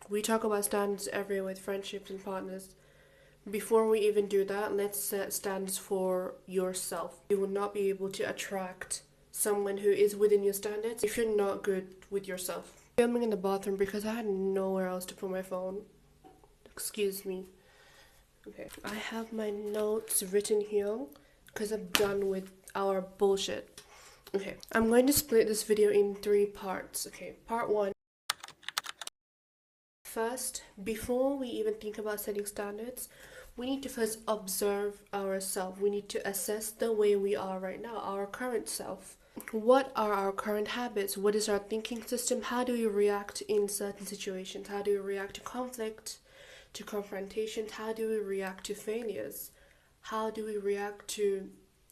We talk about standards everywhere with friendships and partners. Before we even do that, let's set standards for yourself. You will not be able to attract someone who is within your standards if you're not good with yourself. Filming in the bathroom because I had nowhere else to put my phone. Excuse me. Okay, I have my notes written here because I'm done with our bullshit. Okay, I'm going to split this video in 3 parts. Okay, part 1. First, before we even think about setting standards, we need to first observe ourselves. We need to assess the way we are right now, our current self. What are our current habits? What is our thinking system? How do we react in certain situations? How do we react to conflict, to confrontations? How do we react to failures? How do we react to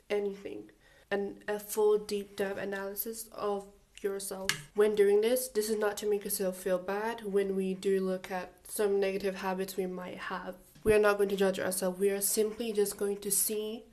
anything? And a full deep dive analysis of yourself. When doing this is not to make yourself feel bad when we do look at some negative habits we might have. We are not going to judge ourselves. We are simply just going to see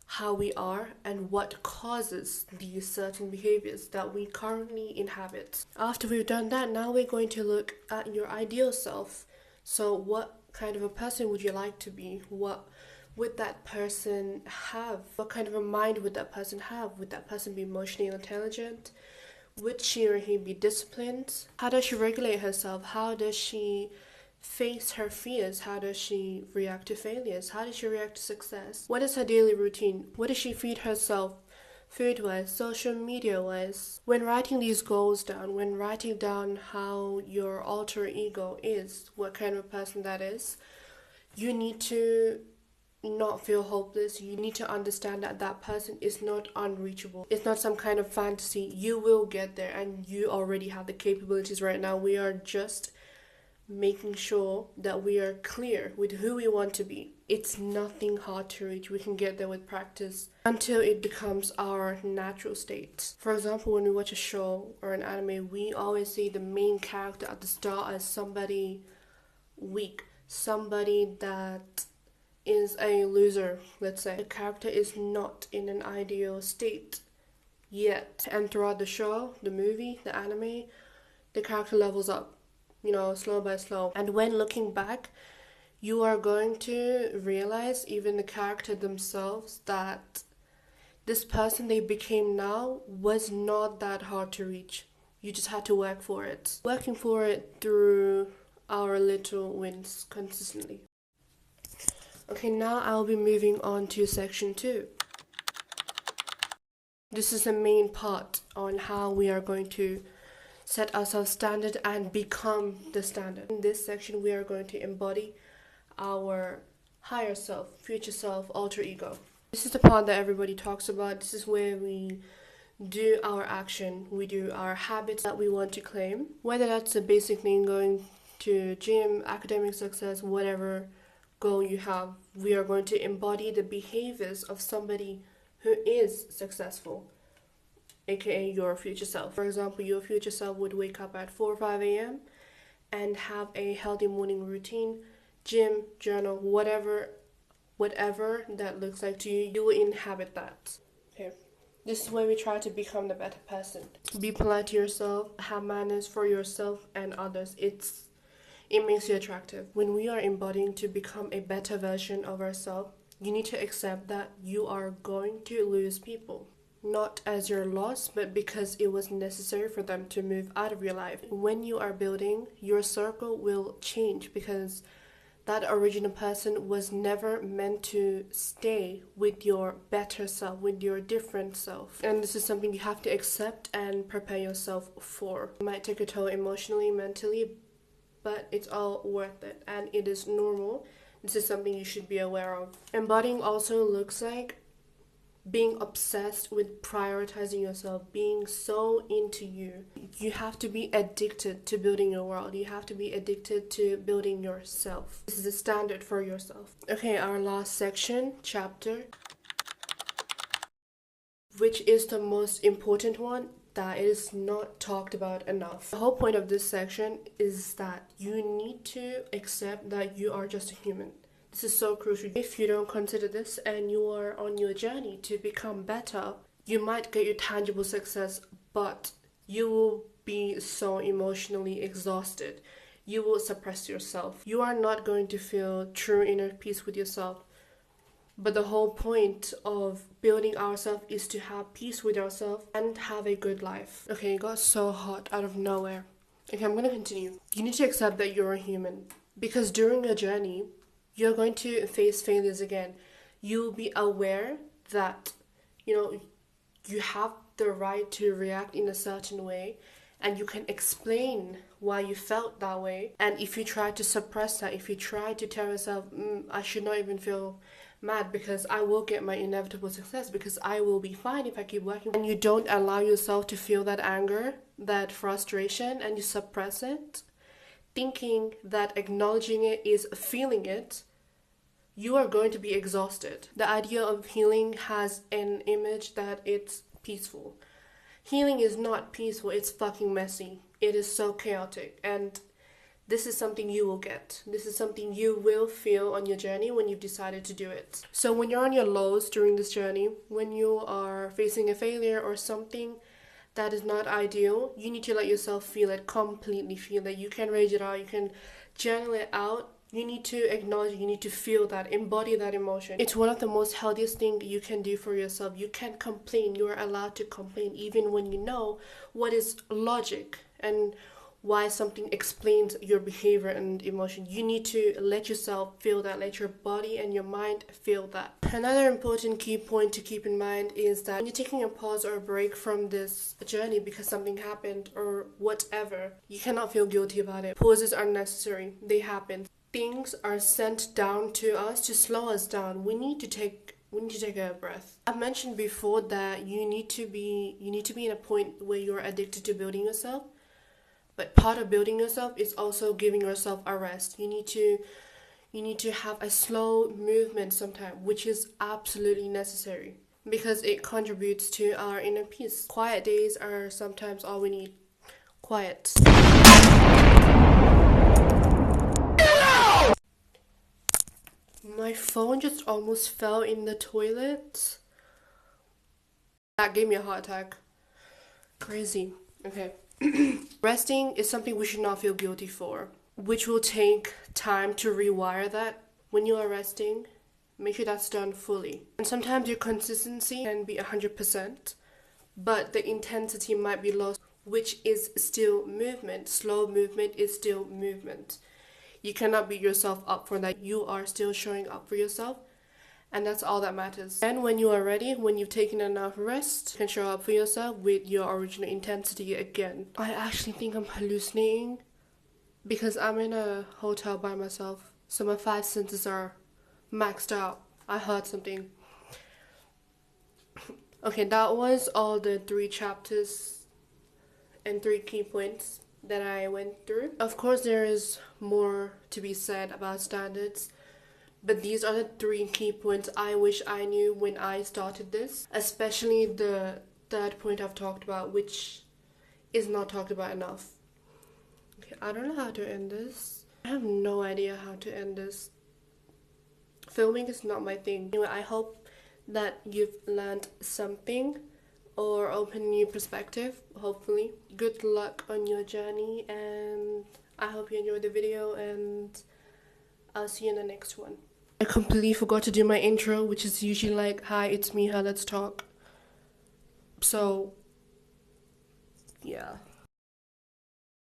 how we are and what causes these certain behaviors that we currently inhabit. After we've done that, now we're going to look at your ideal self. So what kind of a person would you like to be? What would that person have? What kind of a mind would that person have? Would that person be emotionally intelligent? Would she or he be disciplined? How does she regulate herself? How does she face her fears? How does she react to failures? How does she react to success? What is her daily routine? What does she feed herself food-wise, social media-wise? When writing these goals down, when writing down how your alter ego is, what kind of a person that is, you need to not feel hopeless. You need to understand that that person is not unreachable. It's not some kind of fantasy. You will get there and you already have the capabilities right now. We are just making sure that we are clear with who we want to be. It's nothing hard to reach. We can get there with practice until it becomes our natural state. For example, when we watch a show or an anime, we always see the main character at the start as somebody weak, somebody that is a loser, let's say. The character is not in an ideal state yet. And throughout the show, the movie, the anime, the character levels up, slow by slow. And when looking back, you are going to realize, even the character themselves, that this person they became now was not that hard to reach. You just had to work for it. Working for it through our little wins consistently. Okay, now I'll be moving on to section 2. This is the main part on how we are going to set ourselves standard and become the standard. In this section, we are going to embody our higher self, future self, alter ego. This is the part that everybody talks about. This is where we do our action. We do our habits that we want to claim. Whether that's a basic thing, going to gym, academic success, whatever goal you have, we are going to embody the behaviors of somebody who is successful, aka your future self. For example, your future self would wake up at 4 or 5 a.m. and have a healthy morning routine, gym, journal, whatever that looks like to you, you will inhabit that. Okay. This is where we try to become the better person. Be polite to yourself, have manners for yourself and others. It makes you attractive. When we are embodying to become a better version of ourselves, you need to accept that you are going to lose people. Not as your loss, but because it was necessary for them to move out of your life. When you are building, your circle will change because that original person was never meant to stay with your better self, with your different self. And this is something you have to accept and prepare yourself for. It might take a toll emotionally, mentally, but it's all worth it and it is normal. This is something you should be aware of. Embodying also looks like being obsessed with prioritizing yourself, being so into you. You have to be addicted to building your world. You have to be addicted to building yourself. This is the standard for yourself. Okay, our last section, chapter, which is the most important one that is not talked about enough. The whole point of this section is that you need to accept that you are just a human. This is so crucial. If you don't consider this and you are on your journey to become better, you might get your tangible success, but you will be so emotionally exhausted. you will suppress yourself. You are not going to feel true inner peace with yourself. But the whole point of building ourselves is to have peace with ourselves and have a good life. Okay, it got so hot out of nowhere. Okay, I'm gonna continue. You need to accept that you're a human. Because during a journey, you're going to face failures again. You'll be aware that, you have the right to react in a certain way, and you can explain why you felt that way. And if you try to suppress that, if you try to tell yourself, I should not even feel mad because I will get my inevitable success, because I will be fine if I keep working, and you don't allow yourself to feel that anger, that frustration, and you suppress it, thinking that acknowledging it is feeling it, you are going to be exhausted. The idea of healing has an image that it's peaceful. Healing is not peaceful, it's fucking messy. It is so chaotic, and this is something you will get. This is something you will feel on your journey when you've decided to do it. So when you're on your lows during this journey, when you are facing a failure or something that is not ideal, you need to let yourself feel it, completely feel it. You can rage it out, you can journal it out. You need to acknowledge, you need to feel that, embody that emotion. It's one of the most healthiest things you can do for yourself. You can't complain. You are allowed to complain even when you know what is logic and why something explains your behavior and emotion. You need to let yourself feel that, let your body and your mind feel that. Another important key point to keep in mind is that when you're taking a pause or a break from this journey because something happened or whatever, you cannot feel guilty about it. Pauses are necessary. They happen. Things are sent down to us to slow us down. We need to take a breath. I've mentioned before that you need to be in a point where you're addicted to building yourself. But part of building yourself is also giving yourself a rest. You need to have a slow movement sometimes, which is absolutely necessary because it contributes to our inner peace. Quiet days are sometimes all we need. Quiet. My phone just almost fell in the toilet. That gave me a heart attack. Crazy. Okay. Resting is something we should not feel guilty for, which will take time to rewire that. When you are resting, make sure that's done fully. And sometimes your consistency can be 100%, but the intensity might be lost, which is still movement. Slow movement is still movement. You cannot beat yourself up for that. You are still showing up for yourself, and that's all that matters. And when you are ready, when you've taken enough rest, you can show up for yourself with your original intensity again. I actually think I'm hallucinating because I'm in a hotel by myself, so my 5 senses are maxed out. I heard something. Okay, that was all the 3 chapters and 3 key points that I went through. Of course, there is more to be said about standards, but these are the 3 key points I wish I knew when I started this, especially the third point I've talked about, which is not talked about enough. Okay, I don't know how to end this. I have no idea how to end this. Filming is not my thing. Anyway, I hope that you've learned something or open new perspective, hopefully. Good luck on your journey, and I hope you enjoyed the video, and I'll see you in the next one. I completely forgot to do my intro, which is usually like, hi, it's me, let's talk. So, yeah.